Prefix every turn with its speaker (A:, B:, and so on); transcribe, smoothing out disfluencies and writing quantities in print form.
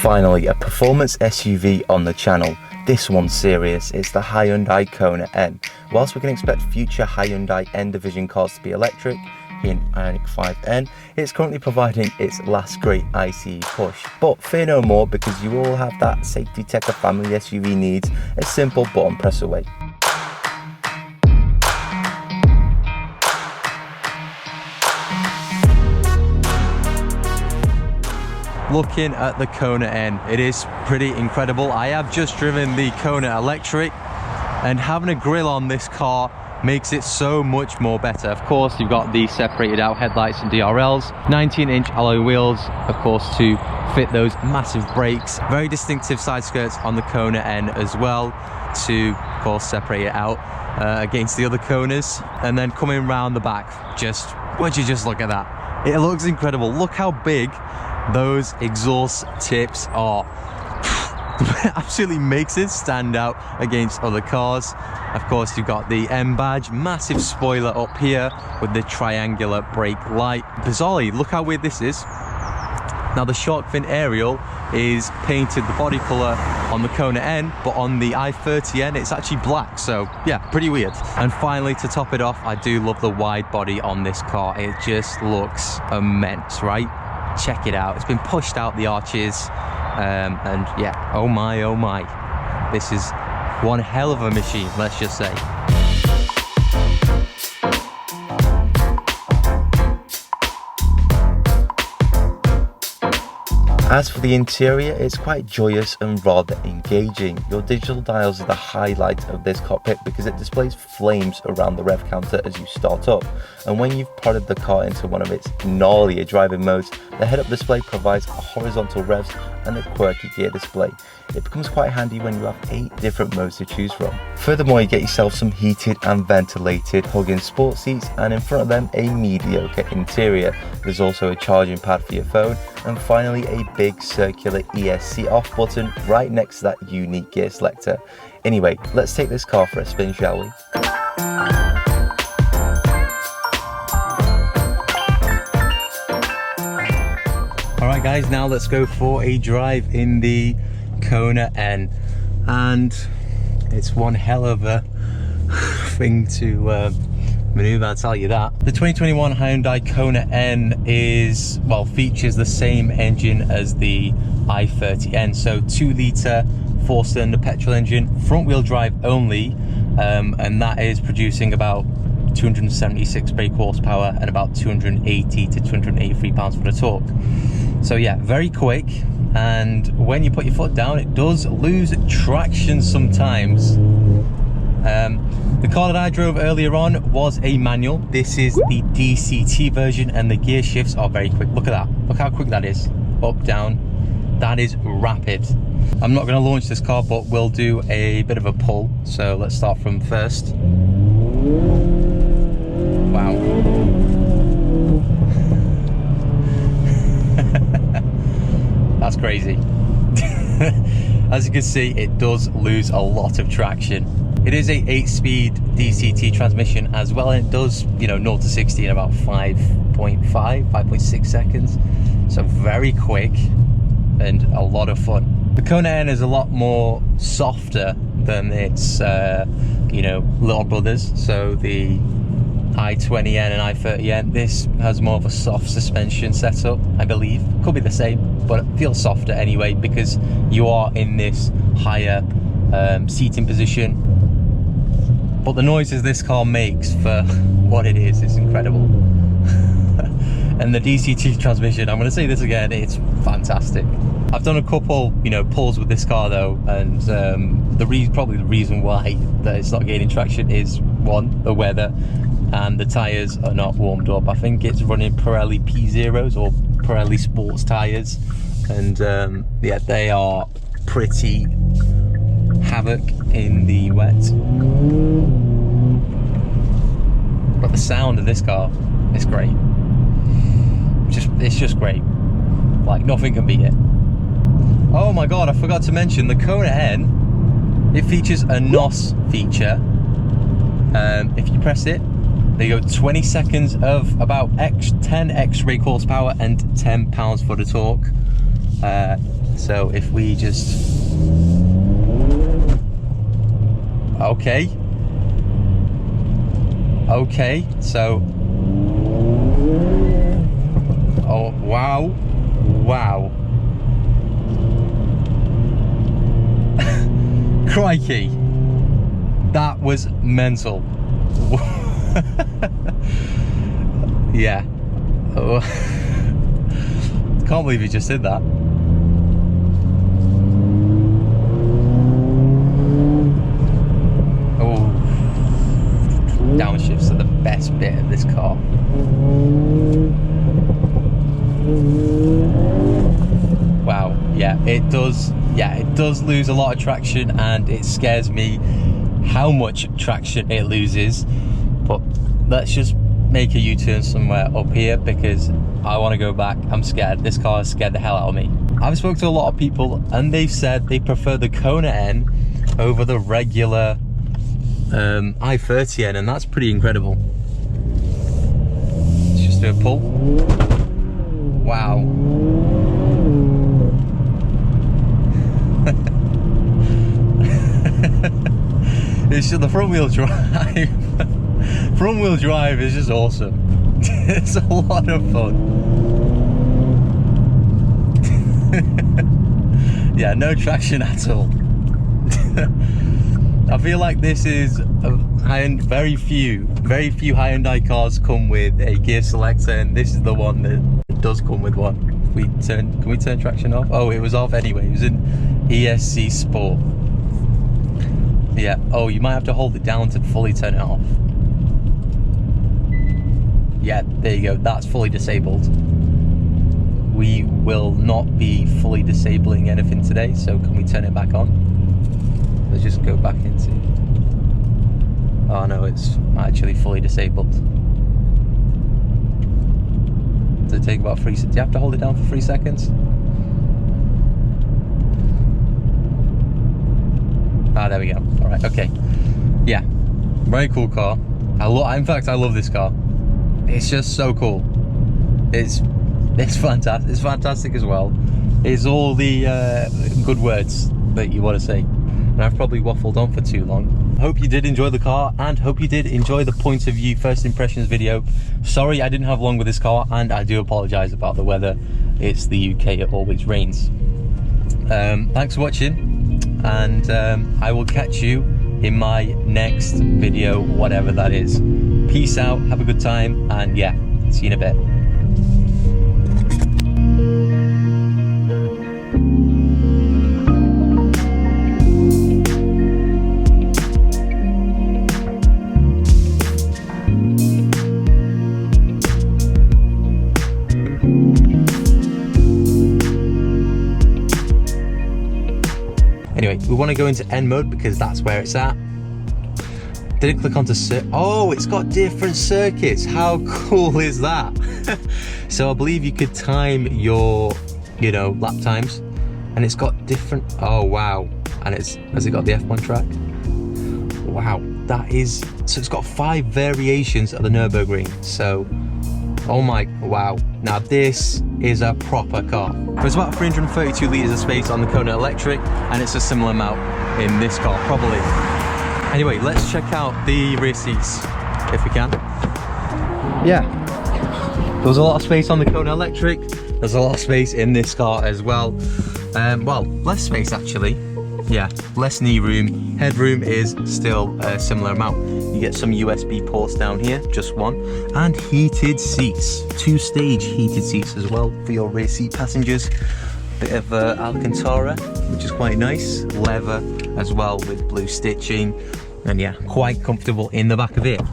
A: Finally, a performance SUV on the channel. This one's serious, it's the Hyundai Kona N. Whilst we can expect future Hyundai N division cars to be electric, in Ioniq 5N, it's currently providing its last great ICE push. But fear no more, because you all have that safety tech a family SUV needs, a simple button press away.
B: Looking at the Kona N, it is pretty incredible. I have just driven the Kona Electric, and having a grille on this car makes it so much more better. Of course, you've got the separated out headlights and DRLs, 19-inch alloy wheels, of course, to fit those massive brakes. Very distinctive side skirts on the Kona N as well, to, of course, separate it out against the other Konas. And then coming around the back, would you just look at that? It looks incredible. Look how big those exhaust tips are. Absolutely makes it stand out against other cars. Of course, you've got the M badge, massive spoiler up here with the triangular brake light. Bizarrely, look how weird this is. Now the shark fin aerial is painted the body color on the Kona N, but on the i30N it's actually black, so yeah, pretty weird. And finally, to top it off, I do love the wide body on this car. It just looks immense, right? Check it out. It's been pushed out the arches, and yeah, oh my, this is one hell of a machine, let's just say.
A: As for the interior, it's quite joyous and rather engaging. Your digital dials are the highlight of this cockpit because it displays flames around the rev counter as you start up. And when you've prodded the car into one of its gnarlier driving modes, the head-up display provides horizontal revs and a quirky gear display. It becomes quite handy when you have 8 different modes to choose from. Furthermore, you get yourself some heated and ventilated plug-in sport seats, and in front of them a mediocre interior. There's also a charging pad for your phone, and finally a big circular ESC off button right next to that unique gear selector. Anyway, let's take this car for a spin, shall we?
B: Alright guys, now let's go for a drive in the Kona N, and it's one hell of a thing to maneuver, I'll tell you that. The 2021 Hyundai Kona N features the same engine as the i30N, so 2-litre 4-cylinder petrol engine, front wheel drive only, and that is producing about 276 brake horsepower and about 280 to 283 pounds for the torque. So yeah, very quick, and when you put your foot down, it does lose traction sometimes. The car that I drove earlier on was a manual. This is the DCT version, and the gear shifts are very quick. Look at that. Look how quick that is. Up, down. That is rapid. I'm not going to launch this car, but we'll do a bit of a pull. So let's start from first. Wow. That's crazy. As you can see, it does lose a lot of traction. It is a 8-speed DCT transmission as well, and it does, 0 to 60 in about 5.6 seconds. So very quick and a lot of fun. The Kona N is a lot more softer than its, little brothers. So the i20N and i30N, this has more of a soft suspension setup, I believe. Could be the same, but it feels softer anyway because you are in this higher seating position. But the noises this car makes for what it is incredible. And the DCT transmission, I'm going to say this again, it's fantastic. I've done a couple, pulls with this car though, and probably the reason why that it's not gaining traction is, one, the weather, and the tyres are not warmed up. I think it's running Pirelli P0s or Pirelli Sports tyres, and yeah, they are pretty havoc in the wet. But the sound of this car is great. It's just great. Like, nothing can beat it. Oh my god, I forgot to mention the Kona N. It features a NOS feature. If you press it, there you go, 20 seconds of about 10 extra brake horsepower and 10 pounds for the torque. So if we just, okay, so, oh wow, crikey, that was mental. Yeah. Oh. Can't believe you just did that. Oh, downshifts are the best bit of this car. Wow, yeah, it does lose a lot of traction, and it scares me how much traction it loses. But let's just make a U-turn somewhere up here because I want to go back. I'm scared. This car has scared the hell out of me. I've spoken to a lot of people and they've said they prefer the Kona N over the regular i30N, and that's pretty incredible. Let's just do a pull. Wow. It's just the front wheel drive. Front wheel drive is just awesome. It's a lot of fun. Yeah, no traction at all. I feel like this is very few Hyundai cars come with a gear selector, and this is the one that does come with one. Can we turn traction off? Oh, it was off anyway. It was in ESC Sport. Yeah. Oh, you might have to hold it down to fully turn it off. Yeah, there you go. That's fully disabled. We will not be fully disabling anything today, so can we turn it back on? Let's just go back into... Oh no, it's actually fully disabled. Does it take about 3 seconds? Do you have to hold it down for 3 seconds? Ah, there we go. All right, okay. Yeah, very cool car. In fact, I love this car. It's just so cool. It's fantastic. It's fantastic as well. It's all the good words that you want to say. And I've probably waffled on for too long. Hope you did enjoy the car, and hope you did enjoy the point of view first impressions video. Sorry I didn't have long with this car, and I do apologize about the weather. It's the UK, it always rains. Thanks for watching, and I will catch you in my next video, whatever that is. Peace out, have a good time, and yeah, see you in a bit. Anyway, we want to go into N mode because that's where it's at. Didn't click onto oh, it's got different circuits. How cool is that? So I believe you could time your, lap times, and it's got different, oh wow. And has it got the F1 track? Wow, so it's got 5 variations of the Nürburgring. So, oh my, wow. Now this is a proper car. There's about 332 litres of space on the Kona Electric, and it's a similar amount in this car, probably. Anyway, let's check out the rear seats, if we can. Yeah, there was a lot of space on the Kona Electric. There's a lot of space in this car as well. Well, less space actually. Yeah, less knee room. Headroom is still a similar amount. You get some USB ports down here, just one. And heated seats. 2-stage heated seats as well for your rear seat passengers. Bit of Alcantara, which is quite nice. Leather as well with blue stitching. And yeah, quite comfortable in the back of it.